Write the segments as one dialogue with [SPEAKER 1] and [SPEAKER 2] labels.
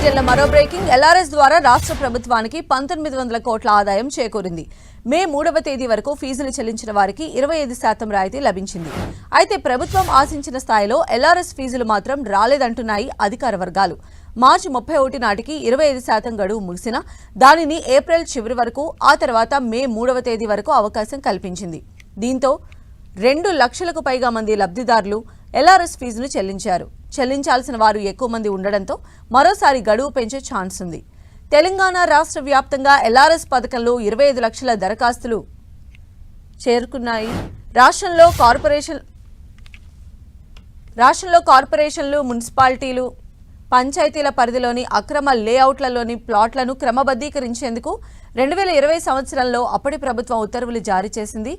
[SPEAKER 1] బులెటిన్ల మరో breaking. LRS ద్వారా రాష్ట్ర ప్రభుత్వానికి 1900 కోట్ల ఆదాయం చేకూరింది. మే 3వ తేదీ వరకు ఫీజులు చెల్లించిన వారికి 25% రాయితీ లభించింది. అయితే ప్రభుత్వం ఆశించిన స్థాయిలో ఎల్ఆర్ఎస్ ఫీజులు మాత్రం రాలేదంటున్నాయి అధికార వర్గాలు. మార్చి 31 నాటికి 25% గడువు ముగిసినా దానిని ఏప్రిల్ చివరి వరకు, ఆ తర్వాత మే 3వ తేదీ వరకు అవకాశం కల్పించింది. దీంతో 2 లక్షలకు పైగా మంది లబ్ధిదారులు ఎల్ఆర్ఎస్ ఫీజును చెల్లించారు. చెల్లించాల్సిన వారు ఎక్కువ మంది ఉండడంతో మరోసారి గడువు పెంచే ఛాన్స్ ఉంది. తెలంగాణ రాష్ట్ర వ్యాప్తంగా ఎల్ఆర్ఎస్ పథకంలో 25 లక్షల దరఖాస్తులు చేరుకున్నాయి. రాష్ట్రంలో కార్పొరేషన్లు, మున్సిపాలిటీలు, పంచాయతీల పరిధిలోని అక్రమ లేఅవుట్లలోని ప్లాట్లను క్రమబద్ధీకరించేందుకు 2020 సంవత్సరంలో అప్పటి ప్రభుత్వం ఉత్తర్వులు జారీ చేసింది.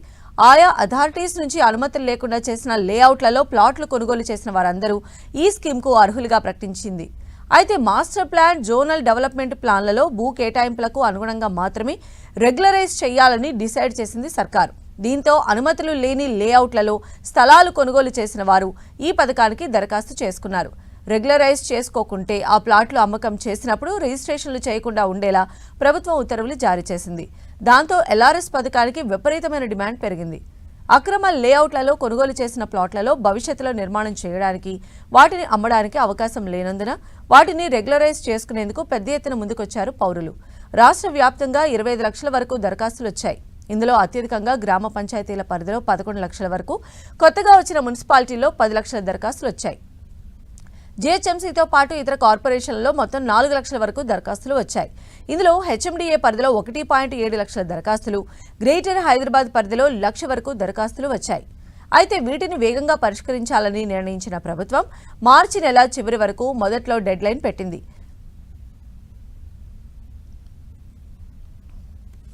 [SPEAKER 1] ఆయా అథారిటీస్ నుంచి అనుమతులు లేకుండా చేసిన లేఅవుట్లలో ప్లాట్లు కొనుగోలు చేసిన వారందరూ ఈ స్కీమ్కు అర్హులుగా ప్రకటించింది. అయితే మాస్టర్ ప్లాన్, జోనల్ డెవలప్మెంట్ ప్లాన్లలో భూ కేటాయింపులకు అనుగుణంగా మాత్రమే రెగ్యులరైజ్ చేయాలని డిసైడ్ చేసింది సర్కారు. దీంతో అనుమతులు లేని లేఅవుట్లలో స్థలాలు కొనుగోలు చేసిన వారు ఈ పథకానికి దరఖాస్తు చేసుకున్నారు. రెగ్యులరైజ్ చేసుకోకుంటే ఆ ప్లాట్లు అమ్మకం చేసినప్పుడు రిజిస్ట్రేషన్లు చేయకుండా ఉండేలా ప్రభుత్వం ఉత్తర్వులు జారీ చేసింది. దాంతో ఎల్ఆర్ఎస్ పథకానికి విపరీతమైన డిమాండ్ పెరిగింది. అక్రమ లేఅవుట్లలో కొనుగోలు చేసిన ప్లాట్లలో భవిష్యత్తులో నిర్మాణం చేయడానికి, వాటిని అమ్మడానికి అవకాశం లేనందున వాటిని రెగ్యులరైజ్ చేసుకునేందుకు పెద్ద ఎత్తున ముందుకొచ్చారు పౌరులు. రాష్ట్ర వ్యాప్తంగా 25 లక్షల వరకు దరఖాస్తులు వచ్చాయి. ఇందులో అత్యధికంగా గ్రామ పంచాయతీల పరిధిలో 11 లక్షల వరకు, కొత్తగా వచ్చిన మున్సిపాలిటీల్లో 10 లక్షల దరఖాస్తులు వచ్చాయి. జీహెచ్ఎంసీతో పాటు ఇతర కార్పొరేషన్లలో మొత్తం 4 లక్షల వరకు దరఖాస్తులు వచ్చాయి. ఇందులో హెచ్ఎండిఏ పరిధిలో 1.7 లక్షల దరఖాస్తులు, గ్రేటర్ హైదరాబాద్ పరిధిలో 1 లక్ష వరకు దరఖాస్తులు వచ్చాయి. అయితే వీటిని వేగంగా పరిష్కరించాలని నిర్ణయించిన ప్రభుత్వం మార్చి నెల చివరి వరకు మొదట్లో డెడ్ లైన్ పెట్టింది.